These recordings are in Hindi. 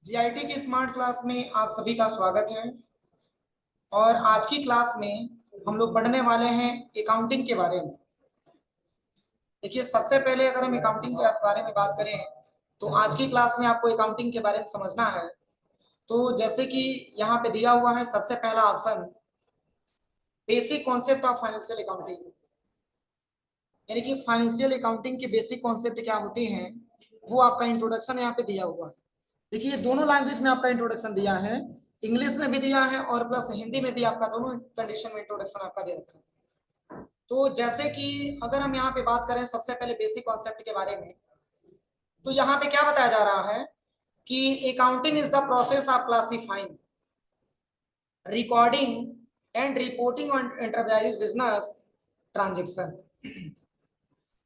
जीआईटी की स्मार्ट क्लास में आप सभी का स्वागत है। और आज की क्लास में हम लोग पढ़ने वाले हैं अकाउंटिंग के बारे में। देखिए, सबसे पहले अगर हम अकाउंटिंग के बारे में बात करें तो आज की क्लास में आपको अकाउंटिंग के बारे में समझना है। तो जैसे कि यहाँ पे दिया हुआ है, सबसे पहला option basic concept of financial accounting, यानी कि फाइनेंशियल अकाउंटिंग के बेसिक कॉन्सेप्ट क्या होते हैं, वो आपका इंट्रोडक्शन यहाँ पे दिया हुआ है। देखिए, ये दोनों लैंग्वेज में आपका इंट्रोडक्शन दिया है, इंग्लिश में भी दिया है और प्लस हिंदी में भी आपका दोनों कंडीशन में इंट्रोडक्शन आपका दे रखा है। तो जैसे कि अगर हम यहाँ पे बात करें सबसे पहले बेसिक कॉन्सेप्ट के बारे में, तो यहाँ पे क्या बताया जा रहा है कि accounting is the process of classifying, recording and reporting on enterprise business transaction.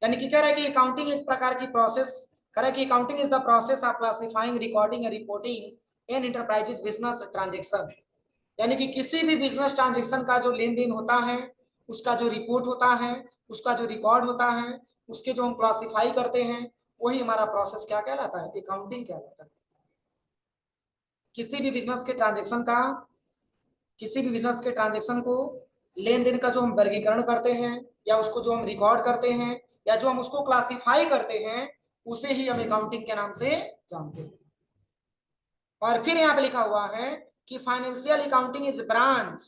यानी कि कह रहा है कि अकाउंटिंग एक प्रकार की प्रोसेस, कह रहा है कि accounting is the process of classifying, recording and reporting in enterprises business transaction. यानी कि किसी भी बिजनेस ट्रांजेक्शन का जो लेन देन होता है, उसका जो रिपोर्ट होता है, उसका जो रिकॉर्ड होता है, उसके जो हम क्लासिफाई करते हैं, वही हमारा प्रोसेस क्या कहलाता है, अकाउंटिंग कहलाता है। किसी भी बिजनेस के ट्रांजेक्शन का, किसी भी बिजनेस के ट्रांजेक्शन को, लेन देन का जो हम वर्गीकरण करते हैं या उसको जो हम रिकॉर्ड करते हैं या जो हम उसको क्लासिफाई करते हैं, उसे ही हम अकाउंटिंग के नाम से जानते हैं। और फिर यहाँ पे लिखा हुआ है कि फाइनेंशियल अकाउंटिंग इज ब्रांच,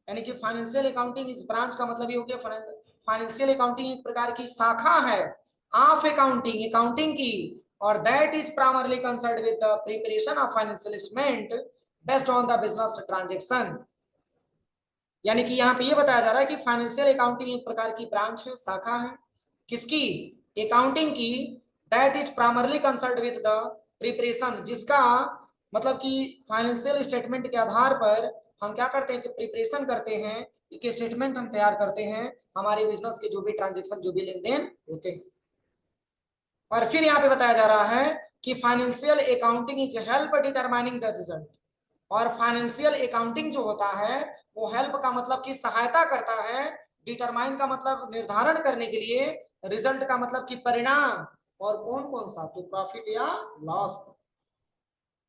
यानी कि फाइनेंशियल अकाउंटिंग इज ब्रांच का मतलब ये हो गया फाइनेंशियल अकाउंटिंग एक प्रकार की शाखा है ऑफ अकाउंटिंग, अकाउंटिंग की, और that is primarily concerned with the preparation of financial statement based on the business transaction. यानी कि यहाँ पे ये बताया जा रहा है कि फाइनेंशियल अकाउंटिंग एक प्रकार की ब्रांच है, शाखा है, किसकी, अकाउंटिंग की, that is primarily concerned with the preparation, जिसका मतलब कि फाइनेंशियल स्टेटमेंट के आधार पर हम क्या करते हैं कि प्रिपरेशन करते हैं, एक स्टेटमेंट हम तैयार करते हैं हमारे बिजनेस के जो भी ट्रांजेक्शन, जो भी लेन देन होते हैं। और फिर यहाँ पे बताया जा रहा है कि financial accounting is help determining the result. और फाइनेंशियल अकाउंटिंग जो होता है वो हेल्प का मतलब कि सहायता करता है, डिटरमाइन का मतलब निर्धारण करने के लिए, रिजल्ट का मतलब कि परिणाम, और कौन कौन सा, तो प्रॉफिट या लॉस।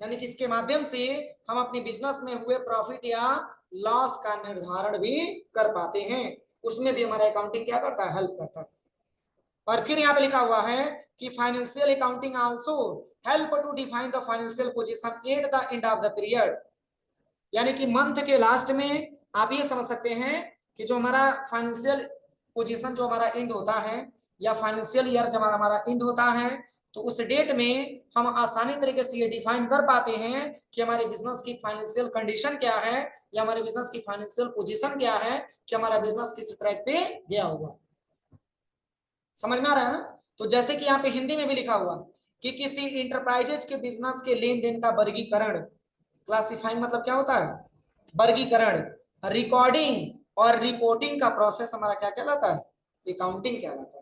यानी कि इसके माध्यम से हम अपने बिजनेस में हुए प्रॉफिट या लॉस का निर्धारण भी कर पाते हैं, उसमें भी हमारा अकाउंटिंग क्या करता है, हेल्प करता है। और फिर यहाँ पे लिखा हुआ है कि financial accounting also help to define the financial position at the end of the period. यानी कि मंथ के लास्ट में आप ये समझ सकते हैं कि जो हमारा फाइनेंशियल पोजीशन जो हमारा एंड होता है, या फाइनेंशियल ईयर जब हमारा एंड होता है, तो उस डेट में हम आसानी तरीके से ये डिफाइन कर पाते हैं कि हमारे बिजनेस की फाइनेंशियल कंडीशन क्या है, या हमारे बिजनेस की फाइनेंशियल पोजीशन क्या है, कि हमारा बिजनेस किस ट्रैक पे गया हुआ। समझ में आ रहा है ना। तो जैसे कि यहाँ पे हिंदी में भी लिखा हुआ कि किसी इंटरप्राइजेज के बिजनेस के लेन देन का वर्गीकरण, क्लासिफाइंग मतलब क्या होता है, वर्गीकरण, रिकॉर्डिंग और रिपोर्टिंग का प्रोसेस हमारा क्या कहलाता है, अकाउंटिंग कहलाता है।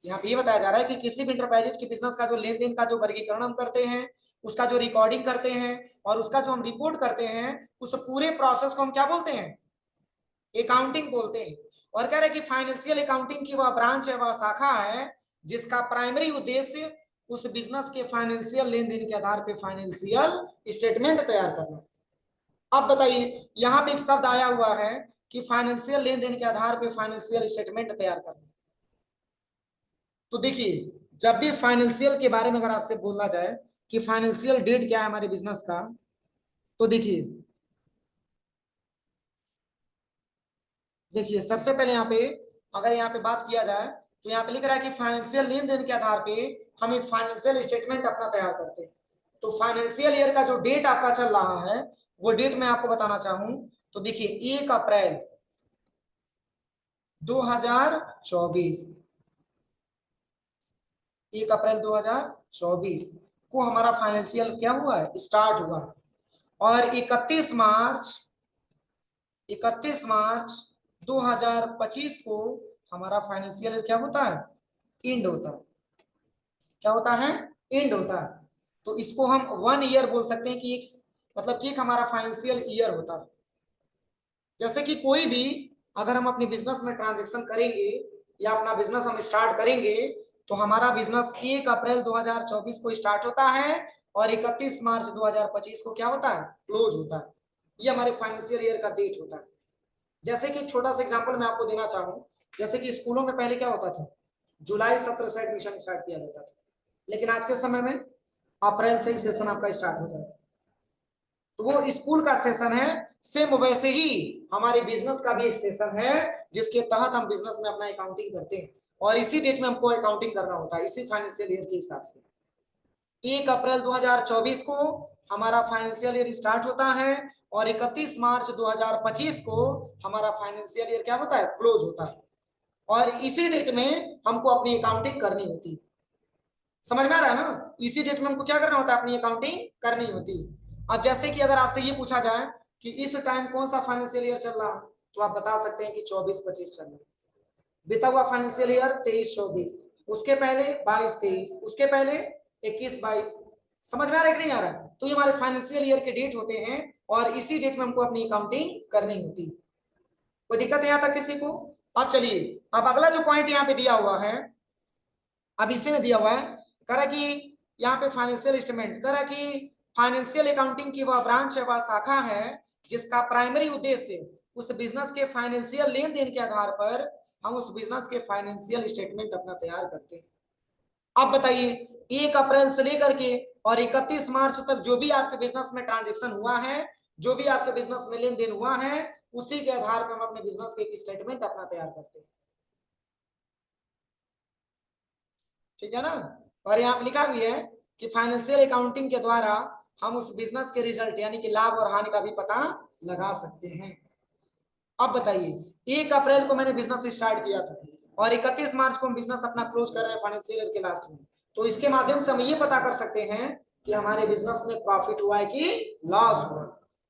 यहाँ पे ये बताया जा रहा है कि किसी भी इंटरप्राइजेज के बिजनेस का जो लेन देन का जो वर्गीकरण हम करते हैं, उसका जो रिकॉर्डिंग करते हैं और उसका जो हम रिपोर्ट करते हैं, उस पूरे प्रोसेस को हम क्या बोलते हैं, अकाउंटिंग बोलते हैं। और कह रहे हैं कि फाइनेंशियल अकाउंटिंग की वह ब्रांच है, वह शाखा है, जिसका प्राइमरी उद्देश्य उस बिजनेस के फाइनेंशियल लेन देन के आधार पे फाइनेंशियल स्टेटमेंट तैयार करना। अब बताइए, यहाँ पे एक शब्द आया हुआ है कि फाइनेंशियल लेन देन के आधार पे फाइनेंशियल स्टेटमेंट तैयार करना। तो देखिए, जब भी फाइनेंशियल के बारे में अगर आपसे बोला जाए कि फाइनेंशियल डेट क्या है हमारे बिजनेस का, तो देखिए देखिए सबसे पहले यहाँ पे अगर यहाँ पे बात किया जाए तो यहाँ पे लिख रहा है कि फाइनेंशियल लेन देन के आधार पे हम एक फाइनेंशियल स्टेटमेंट अपना तैयार करते हैं। तो फाइनेंशियल ईयर का जो डेट आपका चल रहा है, वो डेट मैं आपको बताना चाहूं तो देखिए 1 अप्रैल 2024, 1 अप्रैल 2024 को हमारा फाइनेंशियल क्या हुआ है, स्टार्ट हुआ। और 31 मार्च 2025 को हमारा फाइनेंशियल क्या होता है, एंड होता है। क्या होता है, एंड होता है। तो इसको हम 1 ईयर बोल सकते हैं कि एक मतलब कि एक हमारा फाइनेंशियल ईयर होता है। जैसे कि कोई भी अगर हम अपने बिजनेस में ट्रांजेक्शन करेंगे या अपना बिजनेस हम स्टार्ट करेंगे, तो हमारा बिजनेस 1 अप्रैल 2024 को स्टार्ट होता है और 31 मार्च 2025 को क्या होता है, क्लोज होता है। ये हमारे फाइनेंशियल ईयर का डेट होता है। जैसे कि एक छोटा सा एग्जांपल मैं आपको देना चाहूँ, जैसे कि स्कूलों में पहले क्या होता था, जुलाई 17 से एडमिशन स्टार्ट किया जाता था, लेकिन आज के समय में अप्रैल से ही सेशन आपका स्टार्ट होता है। तो वो स्कूल का सेशन है, सेम वैसे ही हमारे बिजनेस का भी एक सेशन है जिसके तहत हम बिजनेस में अपना अकाउंटिंग करते हैं, और इसी डेट में हमको अकाउंटिंग करना होता है, इसी फाइनेंशियल ईयर के हिसाब से। 1 अप्रैल 2024 को हमारा फाइनेंशियल ईयर स्टार्ट होता है और 31 मार्च 2025 को हमारा फाइनेंशियल ईयर क्या होता है, क्लोज होता है। और इसी डेट में हमको अपनी अकाउंटिंग करनी होती है। समझ में आ रहा है ना, इसी डेट में हमको क्या करना होता है, अपनी अकाउंटिंग करनी होती है। अब जैसे कि अगर आपसे ये पूछा जाए कि इस टाइम कौन सा फाइनेंशियल ईयर चल रहा है, तो आप बता सकते हैं कि 24-25 चल रहा है। बीता हुआ फाइनेंशियल ईयर 23-24, उसके पहले 22-23, उसके पहले 21-22। समझ में आ रहा है कि नहीं आ रहा है? तो ये हमारे फाइनेंशियल ईयर के डेट होते हैं और इसी डेट में हमको अपनी अकाउंटिंग करनी होती है। कोई दिक्कत है यहाँ तक किसी को? अब चलिए, अब अगला जो पॉइंट यहाँ पे दिया हुआ है, अब इसी में दिया हुआ है, कह रहा कि यहाँ पे फाइनेंशियल स्टेटमेंट, कह रहा कि फाइनेंशियल अकाउंटिंग की वह ब्रांच है, वह शाखा है जिसका प्राइमरी उद्देश्य उस बिजनेस के फाइनेंशियल लेन देन के आधार पर हम उस बिजनेस के फाइनेंशियल स्टेटमेंट अपना तैयार करते हैं। अब बताइए, 1 अप्रैल से लेकर के और 31 मार्च तक जो भी आपके बिजनेस में ट्रांजेक्शन हुआ है, जो भी आपके बिजनेस में लेन देन हुआ है, उसी के आधार पर हम अपने बिजनेस के स्टेटमेंट अपना तैयार करते हैं। ठीक है ना? और यहाँ पे लिखा भी है कि फाइनेंशियल अकाउंटिंग के द्वारा हम उस बिजनेस के रिजल्ट यानी कि लाभ और हानि का भी पता लगा सकते हैं। अब बताइए, 1 अप्रैल को मैंने बिजनेस स्टार्ट किया था और 31 मार्च को हम बिजनेस अपना क्लोज कर रहे हैं फाइनेंशियल ईयर के लास्ट में, तो इसके माध्यम से हम ये पता कर सकते हैं कि हमारे बिजनेस में प्रॉफिट हुआ है कि लॉस हुआ।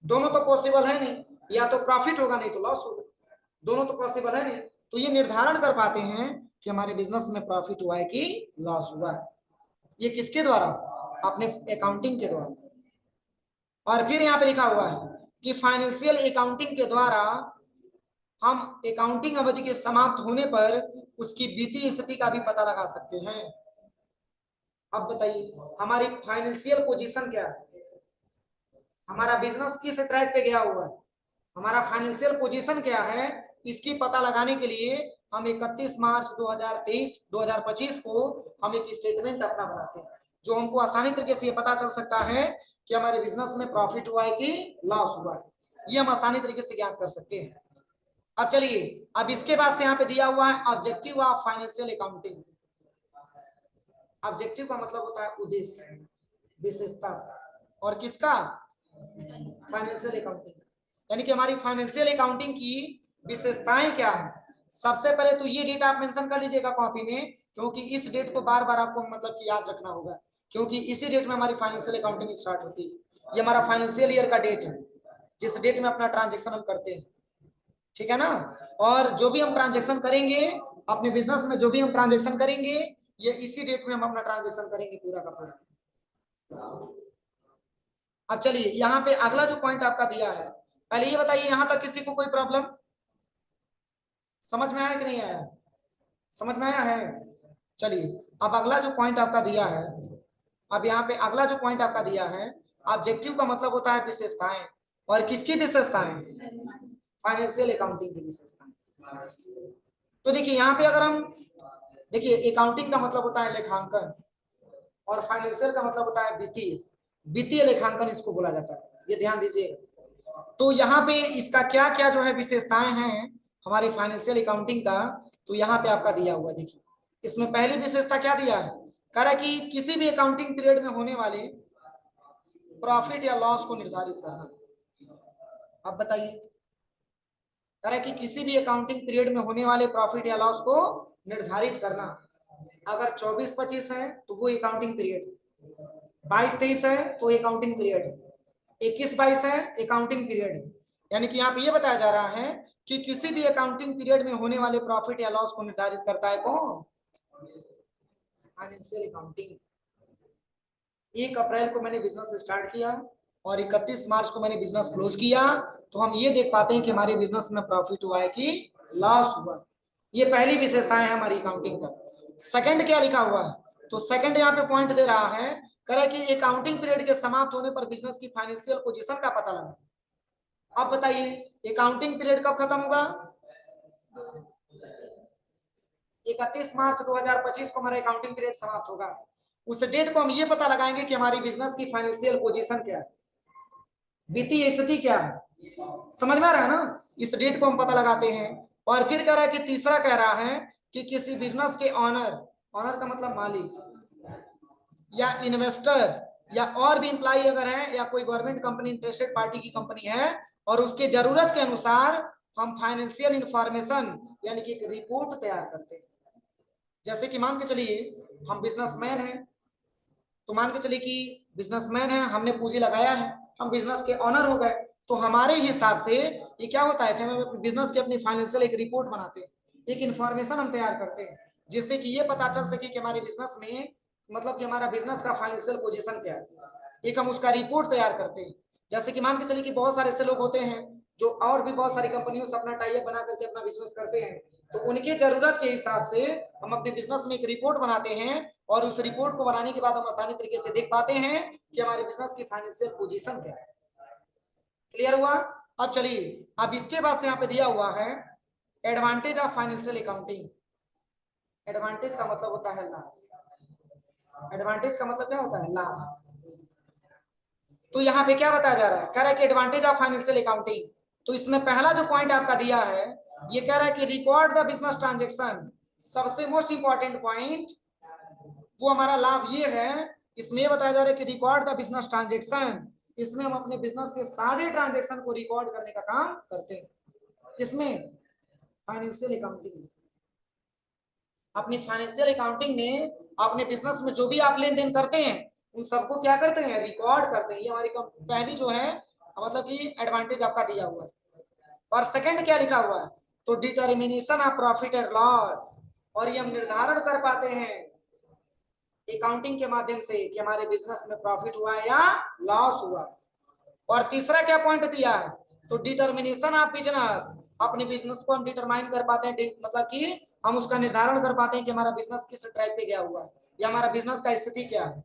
दोनों तो पॉसिबल है नहीं, या तो प्रॉफिट होगा नहीं तो लॉस होगा, दोनों तो पॉसिबल है नहीं। तो ये निर्धारण कर पाते हैं कि हमारे बिजनेस में प्रॉफिट हुआ है कि लॉस हुआ है, ये किसके द्वारा, अपने अकाउंटिंग के द्वारा। और फिर यहाँ पे लिखा हुआ है कि फाइनेंशियल अकाउंटिंग के द्वारा हम अकाउंटिंग अवधि के समाप्त होने पर उसकी वित्तीय स्थिति का भी पता लगा सकते हैं। अब बताइए, हमारी फाइनेंशियल पोजीशन क्या है, हमारा बिजनेस किस ट्रैक पे गया हुआ है, हमारा फाइनेंशियल पोजीशन क्या है, इसकी पता लगाने के लिए हम 31 मार्च 2025 को हम एक स्टेटमेंट अपना बनाते हैं, जो हमको आसानी तरीके से ये पता चल सकता है कि हमारे बिजनेस में प्रॉफिट हुआ है कि लॉस हुआ है। ये हम आसानी तरीके से ज्ञात कर सकते हैं। अब चलिए, अब इसके बाद से यहाँ पे दिया हुआ है objective of financial accounting. Objective का मतलब होता है उद्देश्य, विशेषता, और किसका, फाइनेंशियल अकाउंटिंग, यानी कि हमारी फाइनेंशियल अकाउंटिंग की विशेषताएं क्या है। सबसे पहले तो ये डेट आप मेंशन कर लीजिएगा कॉपी में, क्योंकि इस डेट को बार बार आपको मतलब कि याद रखना होगा, क्योंकि इसी डेट में हमारी फाइनेंशियल अकाउंटिंग स्टार्ट होती है। ये हमारा फाइनेंशियल ईयर का डेट है जिस डेट में अपना ट्रांजेक्शन हम करते हैं। ठीक है ना? और जो भी हम ट्रांजेक्शन करेंगे अपने बिजनेस में, जो भी हम ट्रांजेक्शन करेंगे, ये इसी डेट में हम अपना ट्रांजेक्शन करेंगे पूरा का पूरा। अब चलिए, यहाँ पे अगला जो पॉइंट आपका दिया है, पहले ये बताइए यहाँ तक किसी को कोई प्रॉब्लम समझ में आया कि नहीं आया? समझ में आया है? चलिए, अब अगला जो पॉइंट आपका दिया है, अब यहाँ पे अगला जो पॉइंट आपका दिया है, ऑब्जेक्टिव का मतलब होता है विशेषताएं, और किसकी विशेषताएं, फाइनेंशियल अकाउंटिंग की विशेषताएं। तो देखिए यहाँ पे अगर हम देखिए, अकाउंटिंग का मतलब होता है लेखांकन और फाइनेंशियल का मतलब होता है वित्तीय, वित्तीय लेखांकन इसको बोला जाता है, ये ध्यान दीजिएगा। तो यहाँ पे इसका क्या क्या जो है विशेषताएं हैं हमारे फाइनेंशियल अकाउंटिंग का, तो यहाँ पे आपका दिया हुआ देखिए। इसमें पहली विशेषता क्या दिया है, कह रहा है कि किसी भी अकाउंटिंग पीरियड में होने वाले प्रॉफिट या लॉस को निर्धारित करना। अब बताइए, कह रहा है कि किसी भी अकाउंटिंग पीरियड में होने वाले प्रॉफिट या लॉस को निर्धारित करना। अगर 24-25 है तो वो अकाउंटिंग पीरियड, 22-23 है तो अकाउंटिंग पीरियड, 21-22 है अकाउंटिंग पीरियड। यानी कि यहाँ पे ये बताया जा रहा है कि किसी भी अकाउंटिंग पीरियड में होने वाले प्रॉफिट या लॉस को निर्धारित करता है कौन, फाइनेंशियल अकाउंटिंग। 1 अप्रैल को मैंने बिजनेस स्टार्ट किया और 31 मार्च को मैंने बिजनेस क्लोज किया, तो हम ये देख पाते हैं कि हमारे बिजनेस में प्रॉफिट हुआ है कि लॉस हुआ। ये पहली विशेषताएं है हमारी अकाउंटिंग का। सेकंड क्या लिखा हुआ है, तो सेकंड यहाँ पे पॉइंट दे रहा है कह रहा है कि अकाउंटिंग पीरियड के समाप्त होने पर बिजनेस की फाइनेंशियल पोजीशन का पता लगा। अब बताइए अकाउंटिंग पीरियड कब खत्म होगा? 31 मार्च 2025 को हमारा अकाउंटिंग पीरियड समाप्त होगा। उस डेट को हम ये पता लगाएंगे कि हमारी बिजनेस की फाइनेंशियल पोजीशन क्या है, वित्तीय स्थिति क्या है। समझ में आ रहा है ना? इस डेट को हम पता लगाते हैं। और फिर कह रहा है कि तीसरा कह रहा है कि किसी बिजनेस के ऑनर, ऑनर का मतलब मालिक या इन्वेस्टर या और भी इंप्लाई अगर है या कोई गवर्नमेंट कंपनी इंटरेस्टेड पार्टी की कंपनी है और उसके जरूरत के अनुसार हम फाइनेंशियल इंफॉर्मेशन यानी कि एक रिपोर्ट तैयार करते हैं। जैसे कि मान के चलिए हम बिजनेसमैन हैं, तो मान के चलिए कि बिजनेसमैन है, हमने पूंजी लगाया है, हम बिजनेस के ऑनर हो गए, तो हमारे हिसाब से ये क्या होता है कि हम बिजनेस की अपनी फाइनेंशियल एक रिपोर्ट बनाते हैं, एक इंफॉर्मेशन हम तैयार करते हैं, जिससे कि ये पता चल सके कि हमारे बिजनेस में मतलब कि हमारा बिजनेस का फाइनेंशियल पोजीशन क्या है, एक हम उसका रिपोर्ट तैयार करते हैं। जैसे कि मान के चलिए कि बहुत सारे ऐसे लोग होते हैं जो और भी बहुत सारी कंपनियों से अपना टाई अप बना करके अपना बिजनेस करते हैं, तो उनके जरूरत के हिसाब से हम अपने बिजनेस में एक रिपोर्ट बनाते हैं और उस रिपोर्ट को बनाने के बाद हम आसानी तरीके से देख पाते हैं कि हमारे बिजनेस की फाइनेंशियल पोजीशन क्या है। क्लियर हुआ? अब चलिए, अब इसके बाद से यहाँ पे दिया हुआ है advantage of financial accounting. Advantage का मतलब होता है लाभ। एडवांटेज का मतलब क्या होता है? लाभ। तो यहाँ पे क्या बताया जा रहा है? कह रहा है कि एडवांटेज ऑफ फाइनेंशियल अकाउंटिंग। तो इसमें पहला जो पॉइंट आपका दिया है ये कह रहा है कि रिकॉर्ड द बिजनेस ट्रांजेक्शन। सबसे मोस्ट इंपॉर्टेंट पॉइंट वो हमारा लाभ ये है, इसमें बताया जा रहा है कि रिकॉर्ड द बिजनेस ट्रांजेक्शन। इसमें हम अपने बिजनेस के सारे ट्रांजेक्शन को रिकॉर्ड करने का काम करते हैं। इसमें फाइनेंशियल अकाउंटिंग, अपनी फाइनेंशियल अकाउंटिंग में अपने बिजनेस में जो भी आप लेन देन करते हैं उन सबको क्या करते हैं? रिकॉर्ड करते हैं। ये हमारी पहली जो है मतलब कि एडवांटेज आपका दिया हुआ है। और सेकंड क्या लिखा हुआ है? तो determination of profit and loss. और ये हम निर्धारण कर पाते हैं अकाउंटिंग के माध्यम से कि हमारे बिजनेस में प्रॉफिट हुआ है या लॉस हुआ। और तीसरा क्या पॉइंट दिया है? तो डिटर्मिनेशन ऑफ बिजनेस। अपने बिजनेस को हम डिटरमाइन कर पाते हैं, मतलब कि हम उसका निर्धारण कर पाते हैं कि हमारा बिजनेस किस ट्रैक पे गया हुआ है या हमारा बिजनेस का स्थिति क्या है।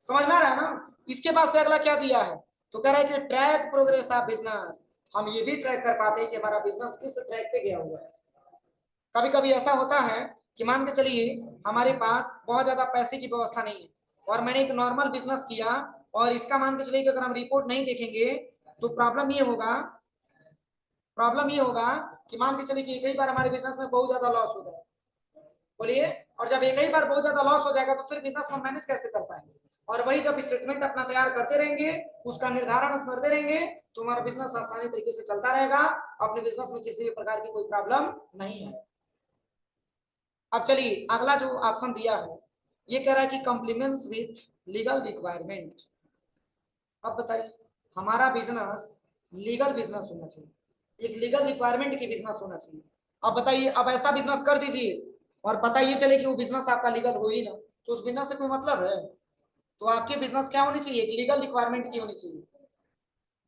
समझ में आ रहा है ना? इसके बाद से अगला क्या दिया है? तो कह रहा है कि ट्रैक प्रोग्रेस ऑफ बिजनेस। हम ये भी ट्रैक कर पाते हैं कि हमारा बिजनेस किस ट्रैक पे गया हुआ है। कभी कभी ऐसा होता है कि मान के चलिए हमारे पास बहुत ज्यादा पैसे की व्यवस्था नहीं है और मैंने एक नॉर्मल बिजनेस किया और इसका मान के चलिए कि अगर हम रिपोर्ट नहीं देखेंगे तो प्रॉब्लम ये होगा कि मान के चलिए कि कई बार हमारे बिजनेस में बहुत ज्यादा लॉस हो जाए। बोलिए। और जब एक ही बार बहुत ज्यादा लॉस हो जाएगा तो फिर बिजनेस को मैनेज कैसे कर पाएंगे? और वही जब स्टेटमेंट अपना तैयार करते रहेंगे, उसका निर्धारण करते रहेंगे, तो हमारा बिजनेस आसानी तरीके से चलता रहेगा, अपने बिजनेस में किसी भी प्रकार की कोई प्रॉब्लम नहीं है। अब चलिए अगला जो ऑप्शन दिया है ये कह रहा है कि कॉम्प्लीमेंट्स विथ लीगल रिक्वायरमेंट। अब बताइए हमारा बिजनेस लीगल बिजनेस होना चाहिए, एक लीगल रिक्वायरमेंट की बिजनेस होना चाहिए। अब बताइए, अब ऐसा बिजनेस कर दीजिए और पता ये चले कि वो बिजनेस आपका लीगल हो ही ना, तो उस बिजनेस से कोई मतलब है? तो आपके बिजनेस क्या होनी चाहिए? एक लीगल रिक्वायरमेंट की होनी चाहिए।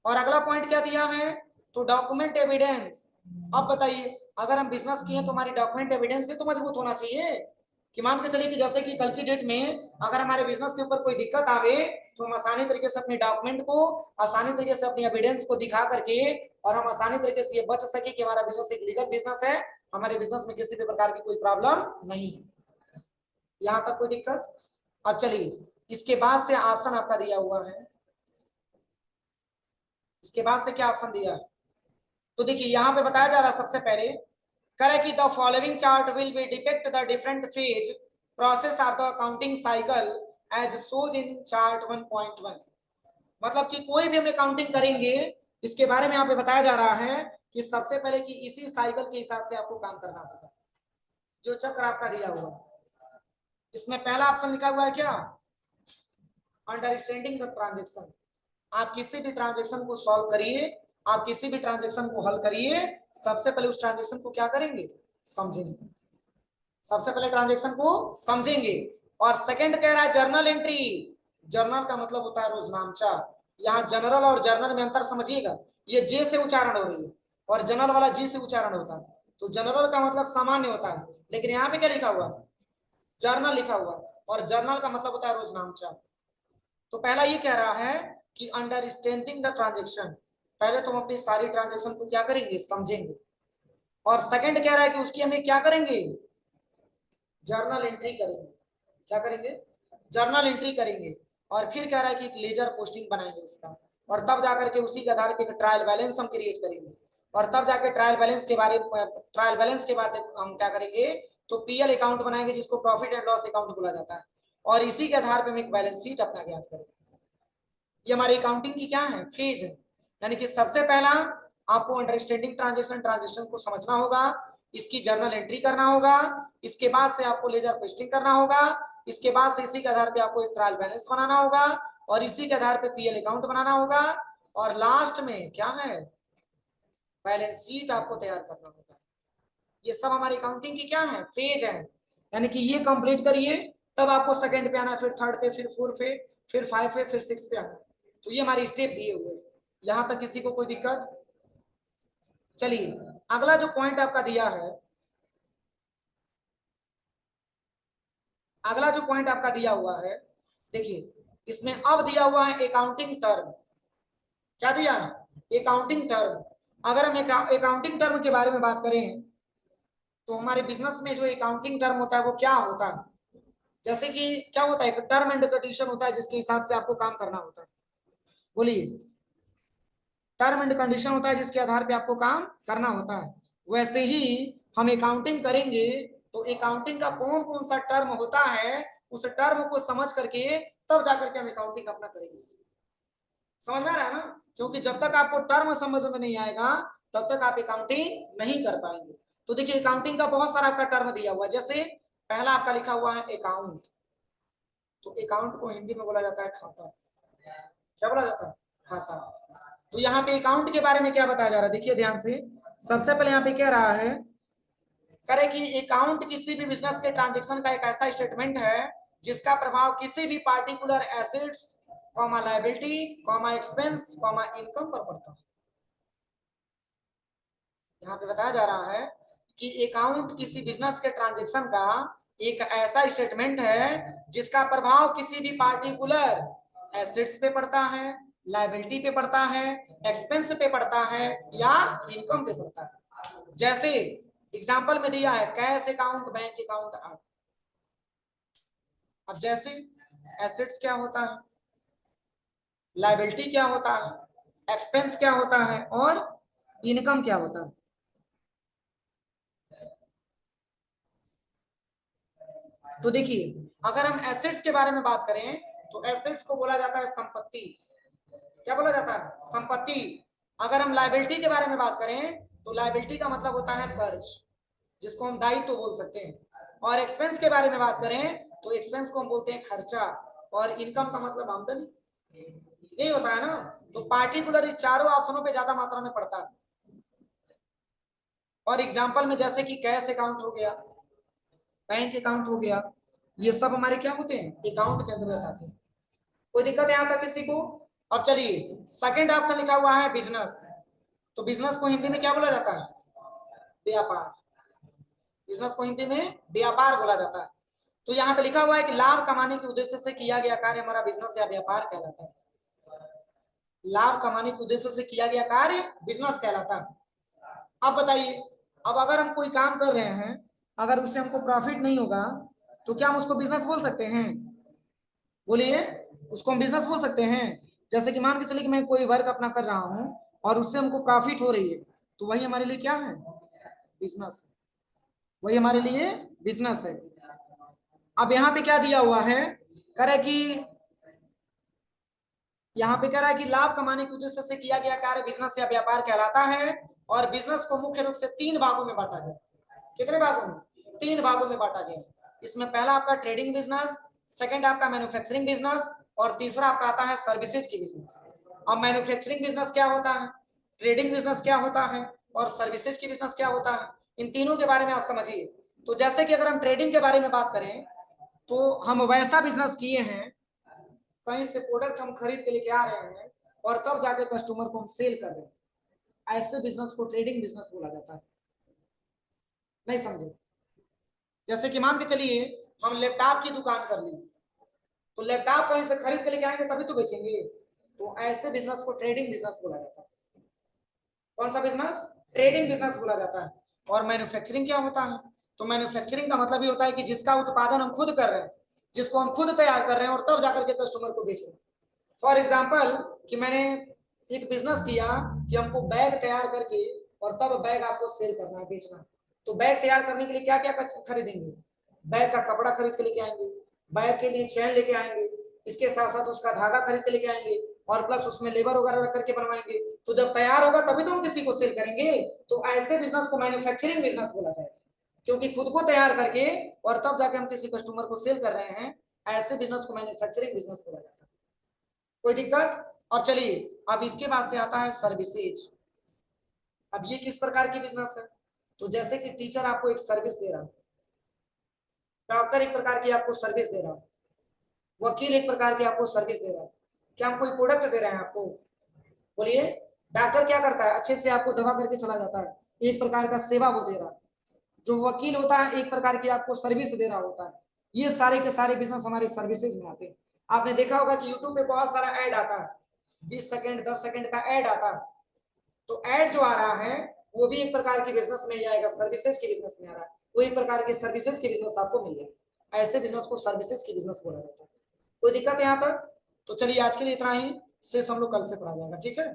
और अगला पॉइंट क्या दिया है? तो डॉक्यूमेंट एविडेंस। अब बताइए अगर हम बिजनेस किए तो हमारी डॉक्यूमेंट एविडेंस भी तो मजबूत होना चाहिए कि मान के चलिए कि जैसे कि कल की डेट में अगर हमारे बिजनेस के ऊपर कोई दिक्कत आवे तो हम आसानी तरीके से अपने डॉक्यूमेंट को, आसानी तरीके से अपनी एविडेंस को दिखा करके और हम आसानी तरीके से ये बच सके कि हमारा बिजनेस एक लीगल बिजनेस है, हमारे बिजनेस में किसी भी प्रकार की कोई प्रॉब्लम नहीं है। यहाँ तक कोई दिक्कत? अब चलिए इसके बाद से ऑप्शन आपका दिया हुआ है, इसके बाद से क्या ऑप्शन दिया है? तो देखिए यहाँ पे बताया जा रहा है सबसे पहले करे कि the following chart will be depict the different phase process of the accounting cycle as shows in chart 1.1। मतलब कि कोई भी हम अकाउंटिंग करेंगे इसके बारे में यहाँ पे बताया जा रहा है कि सबसे पहले कि इसी साइकिल के हिसाब से आपको काम करना होगा, जो चक्र आपका दिया हुआ। इसमें पहला ऑप्शन लिखा हुआ है क्या? Understanding the transaction. आप किसी भी ट्रांजेक्शन को सॉल्व करिए, आप किसी भी ट्रांजेक्शन को हल करिए, सबसे पहले उस ट्रांजेक्शन को क्या करेंगे? समझेंगे। सबसे पहले ट्रांजेक्शन को समझेंगे। और सेकंड कह रहा है जर्नल एंट्री। जर्नल का मतलब होता है रोजनामचा। यहाँ जनरल और जर्नल में अंतर समझिएगा, ये जे से उच्चारण हो रही है और जनरल वाला जी से उच्चारण होता है। तो जनरल का मतलब सामान्य होता है, लेकिन यहाँ पे क्या लिखा हुआ? जर्नल लिखा हुआ। और जर्नल का मतलब होता है रोजनामचा। तो पहला ये कह रहा है कि अंडरस्टैंडिंग द ट्रांजेक्शन, पहले तो हम अपनी सारी ट्रांजेक्शन को क्या करेंगे, समझेंगे। और सेकंड कह रहा है कि उसकी हमें क्या करेंगे, जर्नल एंट्री करेंगे। क्या करेंगे, जर्नल एंट्री करेंगे। और फिर कह रहा है कि एक लेजर पोस्टिंग बनाएंगे उसका, और तब जाकर के उसी के आधार पे एक ट्रायल बैलेंस हम क्रिएट करेंगे। और तब जाके ट्रायल बैलेंस के बाद हम क्या करेंगे, तो पीएल अकाउंट बनाएंगे जिसको प्रॉफिट एंड लॉस अकाउंट बोला जाता है। और इसी के आधार पे हम एक बैलेंस शीट अपना ज्ञात करेंगे। ये हमारी अकाउंटिंग की क्या है, फेज है। यानी कि सबसे पहला आपको अंडरस्टैंडिंग ट्रांजेक्शन को समझना होगा, इसकी जर्नल एंट्री करना होगा, इसके बाद से आपको लेजर पोस्टिंग करना होगा, इसके बाद से इसी के आधार पे आपको एक ट्रायल बैलेंस बनाना होगा, और इसी के आधार पे पीएल अकाउंट बनाना होगा, और लास्ट में क्या है, बैलेंस शीट आपको तैयार करना होगा। ये सब हमारी अकाउंटिंग की क्या है, फेज है। यानी कि ये कंप्लीट करिए, तब आपको सेकंड पे आना, फिर थर्ड पे, फिर फोर्थ पे, फिर फाइव पे, फिर सिक्स पे आना। तो ये हमारे स्टेप दिए हुए। यहां तक किसी को कोई दिक्कत? चलिए अगला जो पॉइंट आपका दिया है, अगला जो पॉइंट आपका दिया हुआ है, देखिए इसमें अब दिया हुआ है अकाउंटिंग टर्म। क्या दिया है, अकाउंटिंग टर्म। अगर हम अकाउंटिंग टर्म के बारे में बात करें, तो हमारे बिजनेस में जो अकाउंटिंग टर्म होता है वो क्या होता है, जैसे कि क्या होता है, एक टर्म एंड कंडीशन होता है जिसके हिसाब से आपको काम करना होता है। बोलिए, टर्म एंड कंडीशन होता है जिसके आधार पे आपको काम करना होता है। वैसे ही हम अकाउंटिंग करेंगे, तो अकाउंटिंग का कौन कौन सा टर्म होता है, उस टर्म को समझ करके तब जाकर के हम अकाउंटिंग अपना करेंगे। समझ में आ रहा है ना, क्योंकि जब तक आपको टर्म समझ में नहीं आएगा तब तक आप अकाउंटिंग नहीं कर पाएंगे। तो देखिए अकाउंटिंग का बहुत सारा आपका टर्म दिया हुआ है। जैसे पहला आपका लिखा हुआ है अकाउंट, तो अकाउंट को हिंदी में बोला जाता है खाता। क्या बोला जाता है, खाता। तो यहाँ पे अकाउंट के बारे में क्या बताया जा रहा है, देखिए ध्यान से। सबसे पहले यहाँ पे क्या रहा है, करे कि अकाउंट किसी भी बिजनेस के ट्रांजैक्शन का एक ऐसा स्टेटमेंट है जिसका प्रभाव किसी भी particular assets, liability, expense, income पर पड़ता है। यहाँ पे बताया जा रहा है कि अकाउंट किसी बिजनेस के ट्रांजैक्शन का एक ऐसा स्टेटमेंट है जिसका प्रभाव किसी भी पार्टिकुलर एसेट्स पे पड़ता है, लायबिलिटी पे पड़ता है, एक्सपेंस पे पड़ता है, या इनकम पे पड़ता है। जैसे एग्जांपल में दिया है कैश अकाउंट, बैंक अकाउंट आदि। अब जैसे एसेट्स क्या होता है, लायबिलिटी क्या होता है, एक्सपेंस क्या होता है, और इनकम क्या होता है। तो देखिए अगर हम एसेट्स के बारे में बात करें, तो एसेट्स को बोला जाता है संपत्ति। क्या बोला जाता है, संपत्ति। अगर हम लायबिलिटी के बारे में बात करें, तो लायबिलिटी का मतलब होता है कर्ज, जिसको हम दायित्व तो बोल सकते हैं। और एक्सपेंस के बारे में बात करें, तो एक्सपेंस को हम बोलते हैं खर्चा। और इनकम का मतलब आमदनी, यही होता है ना। तो पार्टिकुलर चारों ऑप्शनों पे ज्यादा मात्रा में पड़ता है। और एग्जांपल में जैसे कि कैश अकाउंट हो गया, बैंक अकाउंट हो गया, ये सब हमारे क्या होते हैं, अकाउंट के अंतर्गत आते हैं। कोई दिक्कत है यहाँ तक किसी को? अब चलिए सेकंड ऑप्शन लिखा हुआ है बिजनेस। तो बिजनेस को हिंदी में क्या बोला जाता है, व्यापार। बिजनेस को हिंदी में व्यापार बोला जाता है। तो यहाँ पे लिखा हुआ है कि लाभ कमाने के उद्देश्य से किया गया कार्य हमारा बिजनेस या व्यापार कहलाता है। लाभ कमाने के उद्देश्य से किया गया कार्य बिजनेस कहलाता है। अब बताइए, अब अगर हम कोई काम कर रहे हैं, अगर उससे हमको प्रॉफिट नहीं होगा, तो क्या हम उसको बिजनेस बोल सकते हैं? बोलिए, उसको हम बिजनेस बोल सकते हैं? जैसे कि मान के चलिए कि मैं कोई वर्क अपना कर रहा हूं और उससे हमको प्रॉफिट हो रही है, तो वही हमारे लिए क्या है, बिजनेस। वही हमारे लिए बिजनेस है। अब यहाँ पे क्या दिया हुआ है, करे कि यहाँ पे कह रहा है कि लाभ कमाने के उद्देश्य से किया गया कार्य बिजनेस या व्यापार कहलाता है। और बिजनेस को मुख्य रूप से तीन भागों में बांटा गया। कितने भागों में, तीन भागों में बांटा गया। इसमें पहला आपका ट्रेडिंग बिजनेस, सेकंड आपका मैन्युफैक्चरिंग बिजनेस, और तीसरा आपका आता है सर्विसेज की बिजनेस। अब मैन्युफैक्चरिंग बिजनेस क्या होता है, ट्रेडिंग बिजनेस क्या होता है, और सर्विसेज की बिजनेस क्या होता है, इन तीनों के बारे में आप समझिए। तो जैसे कि अगर हम ट्रेडिंग के बारे में बात करें, तो हम वैसा बिजनेस किए हैं, कहीं से प्रोडक्ट हम खरीद के लेके आ रहे हैं और तब जाके कस्टमर को हम सेल कर रहे हैं, ऐसे बिजनेस को ट्रेडिंग बिजनेस बोला जाता है। नहीं समझे? जैसे कि मान के चलिए हम लैपटॉप की दुकान कर ली, तो लैपटॉप कहीं से खरीद के लेके आएंगे तभी तो बेचेंगे। तो ऐसे बिजनेस को ट्रेडिंग बिजनेस बोला जाता है। कौन सा बिजनेस? ट्रेडिंग बिजनेस बोला जाता है। और मैन्युफैक्चरिंग क्या होता है? तो मैन्युफैक्चरिंग का मतलब ये होता है कि जिसका उत्पादन हम खुद कर रहे हैं, जिसको हम खुद तैयार कर रहे हैं और तब जाकर के कस्टमर को बेच रहे हैं। फॉर एग्जाम्पल कि मैंने एक बिजनेस किया कि हमको बैग तैयार करके और तब बैग आपको सेल करना है, बेचना है। तो बैग तैयार करने के लिए क्या क्या खरीदेंगे? बैग का कपड़ा खरीद के लेके आएंगे, बैग के लिए चैन लेके आएंगे, इसके साथ साथ उसका धागा खरीद के लेके आएंगे और प्लस उसमें लेबर वगैरह रख करके बनवाएंगे। तो जब तैयार होगा तभी तो हम किसी को सेल करेंगे। तो ऐसे बिजनेस को मैन्युफैक्चरिंग बिजनेस बोला जाएगा, क्योंकि खुद को तैयार करके और तब जाके हम किसी कस्टमर को सेल कर रहे हैं। ऐसे बिजनेस को मैन्युफैक्चरिंग बिजनेस बोला जाता है। कोई दिक्कत? और चलिए अब इसके बाद से आता है सर्विसेज। अब ये किस प्रकार की बिजनेस है? तो जैसे कि टीचर आपको एक सर्विस दे रहा है, डॉक्टर एक प्रकार की आपको सर्विस दे रहा है, वकील एक प्रकार की आपको सर्विस दे रहा है। क्या हम कोई प्रोडक्ट दे रहे हैं आपको? बोलिए। डॉक्टर क्या करता है? अच्छे से आपको दवा करके चला जाता है, एक प्रकार का सेवा वो दे रहा है। जो वकील होता है एक प्रकार की आपको सर्विस दे रहा होता है। ये सारे के सारे बिजनेस हमारे सर्विसेज में आते हैं। आपने देखा होगा कि यूट्यूब पे बहुत सारा ऐड आता है, 20 सेकंड 10 सेकंड का ऐड आता है। तो ऐड जो आ रहा है वो भी एक प्रकार की बिजनेस में ही आएगा, सर्विसेज की बिजनेस में आ रहा है। वो एक प्रकार के सर्विसेज की बिजनेस आपको मिल जाएगा। ऐसे बिजनेस को सर्विसेज की बिजनेस बोला जाता है। कोई दिक्कत है यहाँ तक? तो चलिए आज के लिए इतना ही, शेष हम लोग कल से पढ़ा जाएगा, ठीक है।